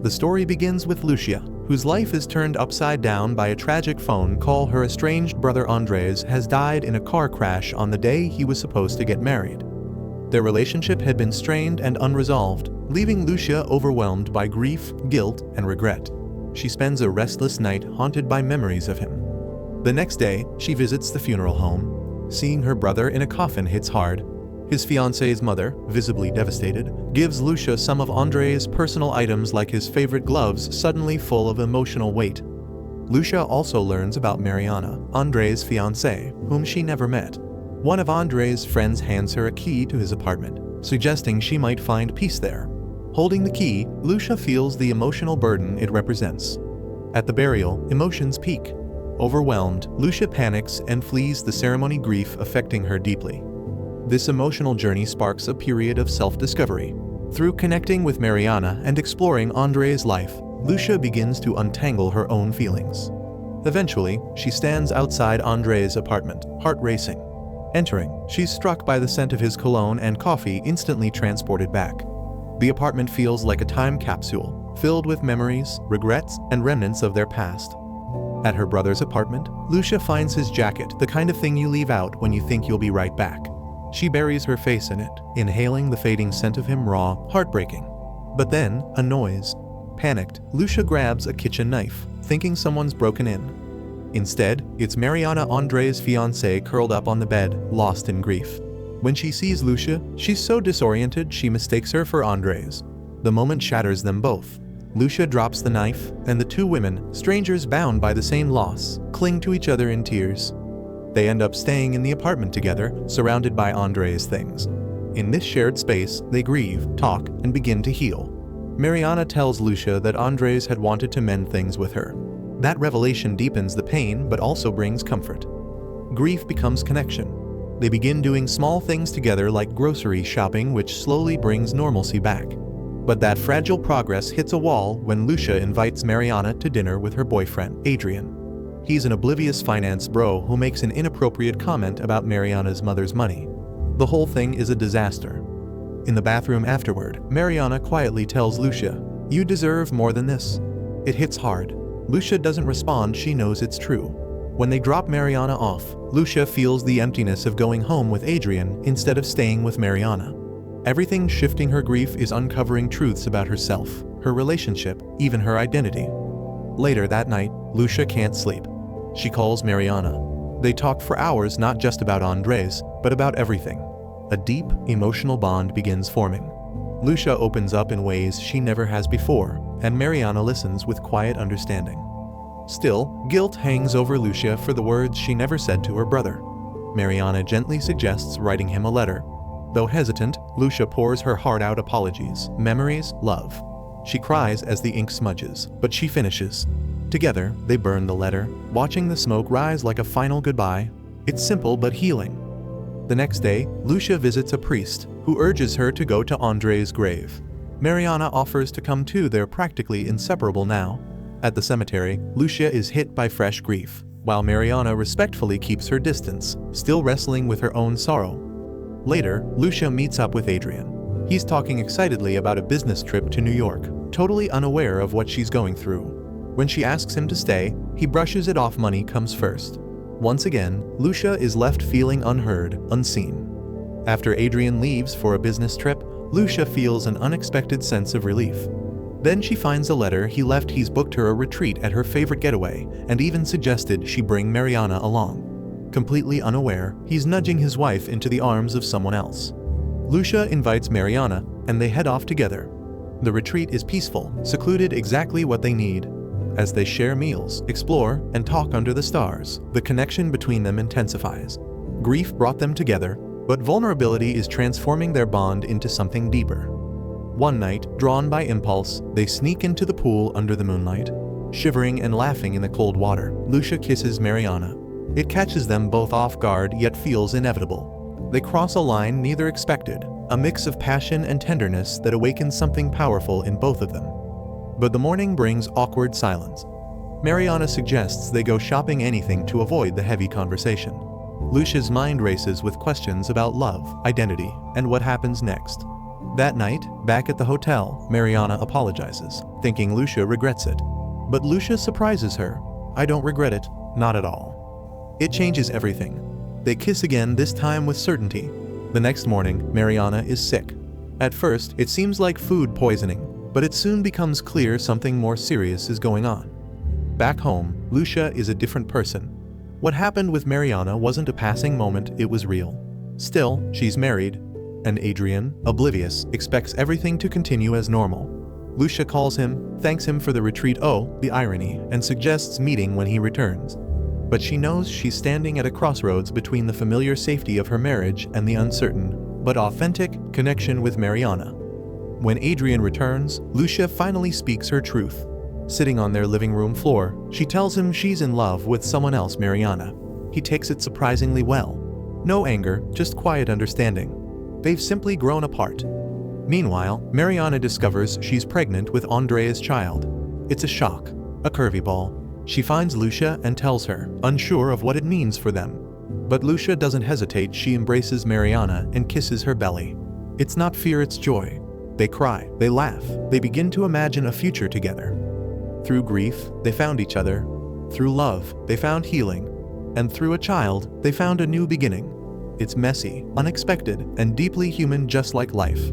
The story begins with Lucia, whose life is turned upside down by a tragic phone call. Her estranged brother Andres has died in a car crash on the day he was supposed to get married. Their relationship had been strained and unresolved, leaving Lucia overwhelmed by grief, guilt, and regret. She spends a restless night haunted by memories of him. The next day, she visits the funeral home. Seeing her brother in a coffin hits hard. His fiancée's mother, visibly devastated, gives Lucia some of Andres' personal items like his favorite gloves, suddenly full of emotional weight. Lucia also learns about Mariana, Andres' fiancée, whom she never met. One of Andres' friends hands her a key to his apartment, suggesting she might find peace there. Holding the key, Lucia feels the emotional burden it represents. At the burial, emotions peak. Overwhelmed, Lucia panics and flees the ceremony, grief affecting her deeply. This emotional journey sparks a period of self-discovery. Through connecting with Mariana and exploring Andres' life, Lucia begins to untangle her own feelings. Eventually, she stands outside Andres' apartment, heart racing. Entering, she's struck by the scent of his cologne and coffee, instantly transported back. The apartment feels like a time capsule, filled with memories, regrets, and remnants of their past. At her brother's apartment, Lucia finds his jacket, the kind of thing you leave out when you think you'll be right back. She buries her face in it, inhaling the fading scent of him, raw, heartbreaking. But then, a noise. Panicked, Lucia grabs a kitchen knife, thinking someone's broken in. Instead, it's Mariana, Andres' fiancée, curled up on the bed, lost in grief. When she sees Lucia, she's so disoriented she mistakes her for Andres. The moment shatters them both. Lucia drops the knife, and the two women, strangers bound by the same loss, cling to each other in tears. They end up staying in the apartment together, surrounded by Andres' things. In this shared space, they grieve, talk, and begin to heal. Mariana tells Lucia that Andres had wanted to mend things with her. That revelation deepens the pain but also brings comfort. Grief becomes connection. They begin doing small things together like grocery shopping, which slowly brings normalcy back. But that fragile progress hits a wall when Lucia invites Mariana to dinner with her boyfriend, Adrian. He's an oblivious finance bro who makes an inappropriate comment about Mariana's mother's money. The whole thing is a disaster. In the bathroom afterward, Mariana quietly tells Lucia, "You deserve more than this." It hits hard. Lucia doesn't respond, she knows it's true. When they drop Mariana off, Lucia feels the emptiness of going home with Adrian instead of staying with Mariana. Everything shifting her grief is uncovering truths about herself, her relationship, even her identity. Later that night, Lucia can't sleep. She calls Mariana. They talk for hours, not just about Andres, but about everything. A deep, emotional bond begins forming. Lucia opens up in ways she never has before, and Mariana listens with quiet understanding. Still, guilt hangs over Lucia for the words she never said to her brother. Mariana gently suggests writing him a letter. Though hesitant, Lucia pours her heart out, apologies, memories, love. She cries as the ink smudges, but she finishes. Together, they burn the letter, watching the smoke rise like a final goodbye. It's simple but healing. The next day, Lucia visits a priest, who urges her to go to Andres' grave. Mariana offers to come too, they're practically inseparable now. At the cemetery, Lucia is hit by fresh grief, while Mariana respectfully keeps her distance, still wrestling with her own sorrow. Later, Lucia meets up with Adrian. He's talking excitedly about a business trip to New York, totally unaware of what she's going through. When she asks him to stay, he brushes it off. Money comes first. Once again, Lucia is left feeling unheard, unseen. After Adrian leaves for a business trip, Lucia feels an unexpected sense of relief. Then she finds a letter he left. He's booked her a retreat at her favorite getaway, and even suggested she bring Mariana along. Completely unaware, he's nudging his wife into the arms of someone else. Lucia invites Mariana, and they head off together. The retreat is peaceful, secluded, exactly what they need. As they share meals, explore, and talk under the stars, the connection between them intensifies. Grief brought them together, but vulnerability is transforming their bond into something deeper. One night, drawn by impulse, they sneak into the pool under the moonlight. Shivering and laughing in the cold water, Lucia kisses Mariana. It catches them both off guard, yet feels inevitable. They cross a line neither expected, a mix of passion and tenderness that awakens something powerful in both of them. But the morning brings awkward silence. Mariana suggests they go shopping, anything to avoid the heavy conversation. Lucia's mind races with questions about love, identity, and what happens next. That night, back at the hotel, Mariana apologizes, thinking Lucia regrets it. But Lucia surprises her. "I don't regret it, not at all." It changes everything. They kiss again, this time with certainty. The next morning, Mariana is sick. At first, it seems like food poisoning, but it soon becomes clear something more serious is going on. Back home, Lucia is a different person. What happened with Mariana wasn't a passing moment, it was real. Still, she's married, and Adrian, oblivious, expects everything to continue as normal. Lucia calls him, thanks him for the retreat, oh, the irony, and suggests meeting when he returns. But she knows she's standing at a crossroads between the familiar safety of her marriage and the uncertain, but authentic, connection with Mariana. When Adrian returns, Lucia finally speaks her truth. Sitting on their living room floor, she tells him she's in love with someone else, Mariana. He takes it surprisingly well. No anger, just quiet understanding. They've simply grown apart. Meanwhile, Mariana discovers she's pregnant with Andrea's child. It's a shock, a curveball. She finds Lucia and tells her, unsure of what it means for them. But Lucia doesn't hesitate, she embraces Mariana and kisses her belly. It's not fear, it's joy. They cry, they laugh, they begin to imagine a future together. Through grief, they found each other. Through love, they found healing. And through a child, they found a new beginning. It's messy, unexpected, and deeply human, just like life.